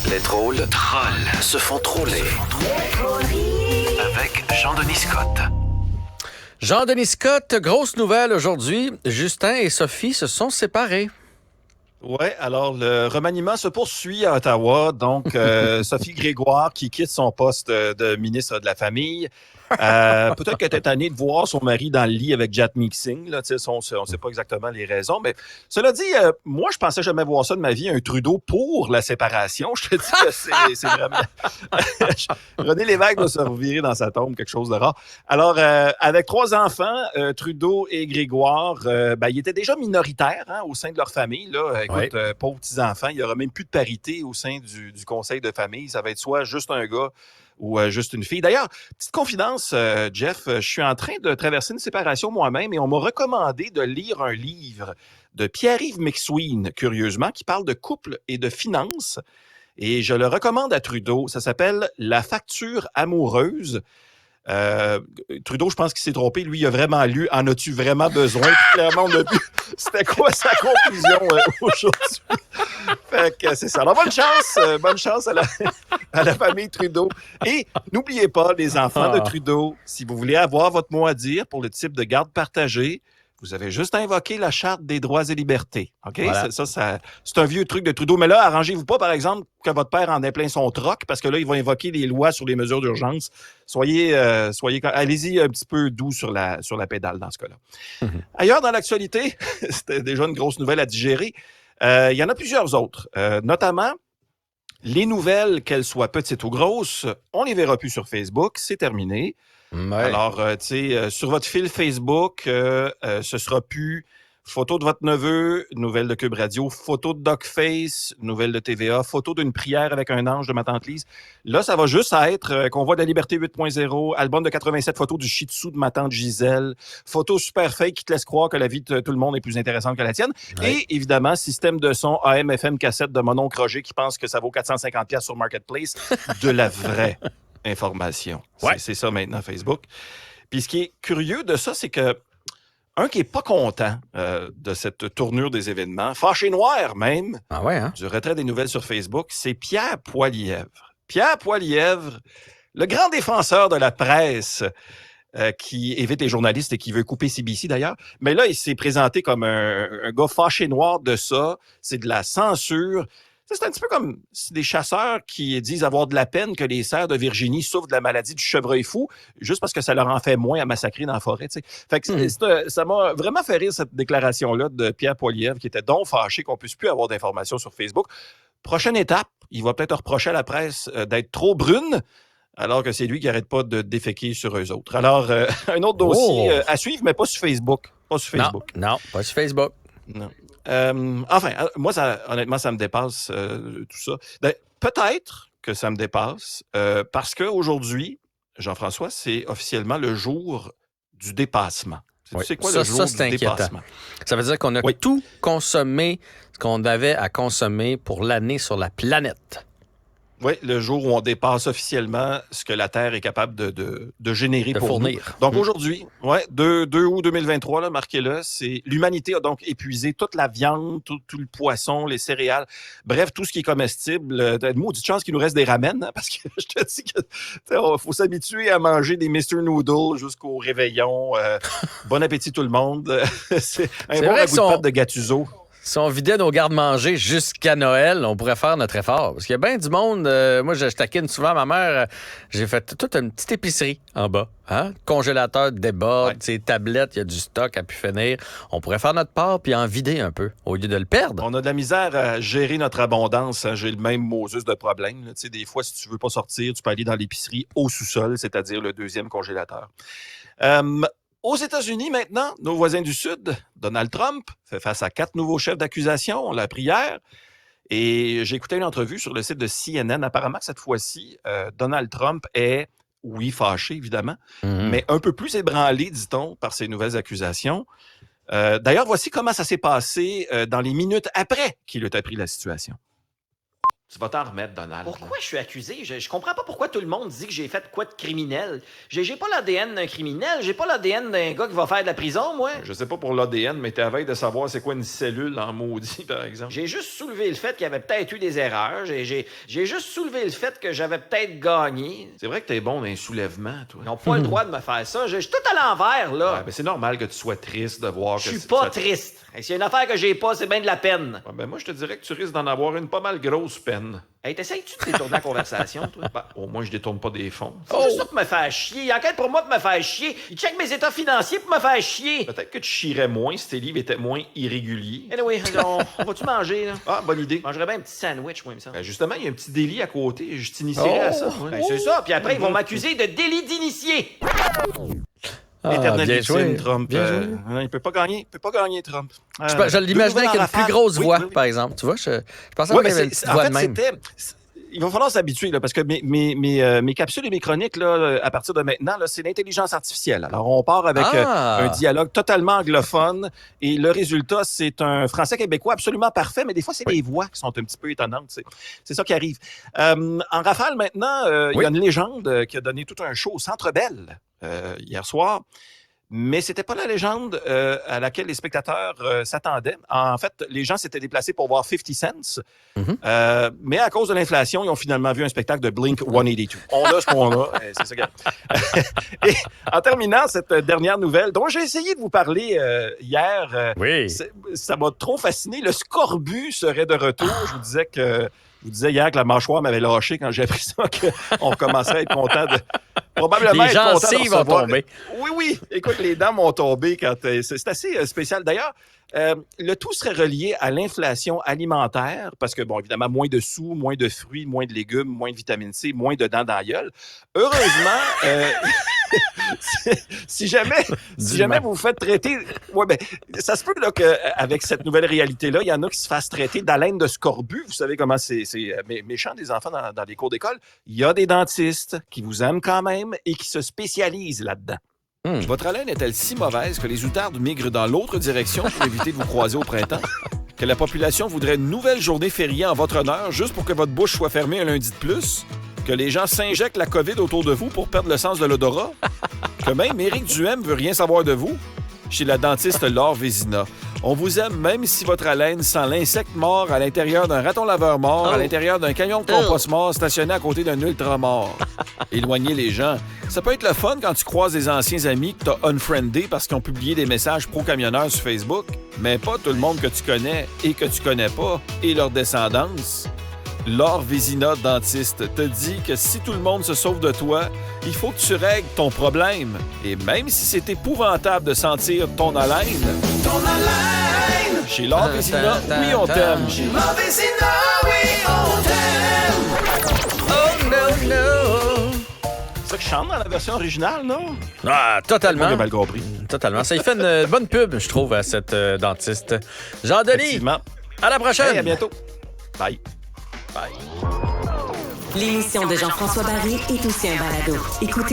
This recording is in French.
Les drôles trolls se font troller. Avec Jean-Denis Scott. Jean-Denis Scott, grosse nouvelle aujourd'hui. Justin et Sophie se sont séparés. Oui, alors le remaniement se poursuit à Ottawa. Donc, Sophie Grégoire qui quitte son poste de ministre de la Famille. Peut-être qu'elle était tannée de voir son mari dans le lit avec Jack Mixing. Là, on ne sait pas exactement les raisons. Mais cela dit, moi, je pensais jamais voir ça de ma vie, un Trudeau pour la séparation. Je te dis que c'est vraiment... René Lévesque doit se revirer dans sa tombe, quelque chose de rare. Alors, avec 3 enfants, Trudeau et Grégoire, ils étaient déjà minoritaires au sein de leur famille. Là. Écoute, pauvres petits-enfants, il n'y aura même plus de parité au sein du conseil de famille. Ça va être soit juste un gars ou juste une fille. D'ailleurs, petite confidence, Jeff, je suis en train de traverser une séparation moi-même et on m'a recommandé de lire un livre de Pierre-Yves McSween, curieusement, qui parle de couple et de finances. Et je le recommande à Trudeau. Ça s'appelle « La facture amoureuse ». Trudeau, je pense qu'il s'est trompé. Lui, il a vraiment lu « En as-tu vraiment besoin? » Puis clairement, on a vu c'était quoi sa conclusion aujourd'hui. Fait que c'est ça. Alors, bonne chance à la famille Trudeau. Et n'oubliez pas, les enfants de Trudeau, si vous voulez avoir votre mot à dire pour le type de garde partagée, vous avez juste à invoquer la Charte des droits et libertés. OK? Voilà. Ça, c'est un vieux truc de Trudeau. Mais là, arrangez-vous pas, par exemple, que votre père en ait plein son troc, parce que là, il va invoquer les lois sur les mesures d'urgence. Allez-y un petit peu doux sur la pédale dans ce cas-là. Ailleurs dans l'actualité, c'était déjà une grosse nouvelle à digérer. Il y en a plusieurs autres, notamment les nouvelles, qu'elles soient petites ou grosses, on les verra plus sur Facebook, c'est terminé. Ouais. Alors, sur votre fil Facebook, ce sera plus photo de votre neveu, nouvelle de Cube Radio, photo de DocFace, nouvelle de TVA, photo d'une prière avec un ange de ma tante Lise. Là, ça va juste être Convoi de la Liberté 8.0, album de 87 photos du Shih Tzu de ma tante Gisèle, photo super fake qui te laisse croire que la vie de tout le monde est plus intéressante que la tienne. Ouais. Et évidemment, système de son AM/FM cassette de mon oncle Roger qui pense que ça vaut 450$ sur Marketplace, de la vraie information. Ouais. C'est ça maintenant, Facebook. Puis ce qui est curieux de ça, c'est que un qui n'est pas content de cette tournure des événements, fâché noir même, du retrait des nouvelles sur Facebook, c'est Pierre Poilievre. Pierre Poilievre, le grand défenseur de la presse qui évite les journalistes et qui veut couper CBC d'ailleurs. Mais là, il s'est présenté comme un gars fâché noir de ça. C'est de la censure. C'est un petit peu comme des chasseurs qui disent avoir de la peine que les cerfs de Virginie souffrent de la maladie du chevreuil fou, juste parce que ça leur en fait moins à massacrer dans la forêt. T'sais. Fait que ça m'a vraiment fait rire, cette déclaration-là de Pierre Poilievre, qui était donc fâché qu'on ne puisse plus avoir d'informations sur Facebook. Prochaine étape, il va peut-être reprocher à la presse d'être trop brune, alors que c'est lui qui n'arrête pas de déféquer sur eux autres. Alors, un autre dossier à suivre, mais pas sur Facebook. Pas sur Facebook. Non, pas sur Facebook. Non. Moi, honnêtement, ça me dépasse tout ça. Peut-être que ça me dépasse parce qu'aujourd'hui, Jean-François, c'est officiellement le jour du dépassement. Oui. C'est quoi le jour du dépassement? Ça veut dire qu'on a tout consommé ce qu'on avait à consommer pour l'année sur la planète. Oui, le jour où on dépasse officiellement ce que la Terre est capable de générer pour fournir. Nous. Donc aujourd'hui, 2 août 2023, là, marquez-le, c'est l'humanité a donc épuisé toute la viande, tout le poisson, les céréales, bref, tout ce qui est comestible. Maudite chance qu'il nous reste des ramen, parce que je te dis que faut s'habituer à manger des Mr. Noodle jusqu'au réveillon. Bon appétit tout le monde. C'est un bon ragoût de pâte de Gattuso. Si on vidait nos garde-manger jusqu'à Noël, on pourrait faire notre effort. Parce qu'il y a bien du monde. Moi, je taquine souvent ma mère. J'ai fait toute une petite épicerie en bas. Congélateur déborde, tablettes, il y a du stock à pu finir. On pourrait faire notre part puis en vider un peu au lieu de le perdre. On a de la misère à gérer notre abondance. J'ai le même Moses de problème. Là. Des fois, si tu veux pas sortir, tu peux aller dans l'épicerie au sous-sol, c'est-à-dire le 2e congélateur. Aux États-Unis, maintenant, nos voisins du Sud, Donald Trump fait face à 4 nouveaux chefs d'accusation, on l'a appris hier. Et j'ai écouté une entrevue sur le site de CNN. Apparemment que cette fois-ci, Donald Trump est, oui, fâché, évidemment, mais un peu plus ébranlé, dit-on, par ces nouvelles accusations. D'ailleurs, voici comment ça s'est passé dans les minutes après qu'il ait appris la situation. Tu vas t'en remettre, Donald. Pourquoi je suis accusé? Je comprends pas pourquoi tout le monde dit que j'ai fait quoi de criminel. J'ai pas l'ADN d'un criminel, j'ai pas l'ADN d'un gars qui va faire de la prison, moi. Je sais pas pour l'ADN, mais t'es à veille de savoir c'est quoi une cellule en maudit, par exemple. J'ai juste soulevé le fait qu'il y avait peut-être eu des erreurs. J'ai juste soulevé le fait que j'avais peut-être gagné. C'est vrai que t'es bon dans les soulèvements, toi. Ils n'ont pas le droit de me faire ça. Je suis tout à l'envers, là. Ouais, ben c'est normal que tu sois triste de voir que... Je suis pas triste. Hey, s'il y a une affaire que j'ai pas, c'est bien de la peine. Ouais, ben moi, je te dirais que tu risques d'en avoir une pas mal grosse peine. Hey, t'essayes-tu de détourner la conversation, toi? Ben, au moins, je détourne pas des fonds. C'est juste ça pour me faire chier. Il enquête pour moi pour me faire chier. Il check mes états financiers pour me faire chier. Peut-être que tu chierais moins si tes livres étaient moins irréguliers. Anyway, on va-tu manger, là? Ah, bonne idée. Je mangerais bien un petit sandwich, moi, il me semble. Ben, justement, il y a un petit délit à côté. Je t'initierais à ça. Ouais. Ben, c'est ça. Puis après, ils vont m'accuser de délit d'initié. Éternelle bien victime, joué. Trump. Bien joué. Il peut pas gagner. Il peut pas gagner, Trump. Je l'imaginais avec une plus grosse voix, par exemple. Tu vois, je pensais qu'il y avait une petite voix de même. Il va falloir s'habituer, là, parce que mes capsules et mes chroniques, là, à partir de maintenant, là, c'est l'intelligence artificielle. Alors, on part avec un dialogue totalement anglophone et le résultat, c'est un français québécois absolument parfait, mais des fois, c'est des voix qui sont un petit peu étonnantes. C'est ça qui arrive. En rafale, maintenant, il y a une légende qui a donné tout un show au Centre Bell hier soir. Mais c'était pas la légende à laquelle les spectateurs s'attendaient. En fait, les gens s'étaient déplacés pour voir 50 Cent. Mais à cause de l'inflation, ils ont finalement vu un spectacle de Blink-182. On a ce qu'on a. C'est ça. Et en terminant cette dernière nouvelle, dont j'ai essayé de vous parler hier, ça m'a trop fasciné. Le scorbut serait de retour. Je vous disais hier que la mâchoire m'avait lâché quand j'ai appris ça, qu'on commençait à être content de... Probablement les gencives vont tomber. Oui. Écoute, les dents m'ont tombé quand... C'est assez spécial. D'ailleurs, le tout serait relié à l'inflation alimentaire, parce que, bon, évidemment, moins de sous, moins de fruits, moins de légumes, moins de vitamine C, moins de dents dans la gueule. Heureusement... si jamais vous vous faites traiter... Ouais, ben, ça se peut là, qu'avec cette nouvelle réalité-là, il y en a qui se fassent traiter d'haleine de scorbut. Vous savez comment c'est méchant des enfants dans les cours d'école. Il y a des dentistes qui vous aiment quand même et qui se spécialisent là-dedans. Votre haleine est-elle si mauvaise que les outardes migrent dans l'autre direction pour éviter de vous croiser au printemps? Que la population voudrait une nouvelle journée fériée en votre honneur juste pour que votre bouche soit fermée un lundi de plus? Que les gens s'injectent la COVID autour de vous pour perdre le sens de l'odorat? Que même Éric Duhem veut rien savoir de vous? Chez la dentiste Laure Vézina, on vous aime même si votre haleine sent l'insecte mort à l'intérieur d'un raton laveur mort, à l'intérieur d'un camion de compost mort stationné à côté d'un ultra mort. Éloignez les gens. Ça peut être le fun quand tu croises des anciens amis que t'as unfriendés parce qu'ils ont publié des messages pro-camionneurs sur Facebook, mais pas tout le monde que tu connais et que tu connais pas et leur descendance. Laure Vézina, dentiste, te dit que si tout le monde se sauve de toi, il faut que tu règles ton problème. Et même si c'est épouvantable de sentir ton haleine... Ton haleine! Chez Laure Vézina, oui, on t'aime. Chez Laure Vézina, oui, on t'aime! Oh, no, no! C'est ça que je chante dans la version originale, non? Ah, totalement. J'ai mal compris. Totalement. Ça y fait une bonne pub, je trouve, à cette dentiste. Jean-Denis, à la prochaine! Hey, à bientôt. Bye. L'émission de Jean-François Barry est aussi un balado. Écoutez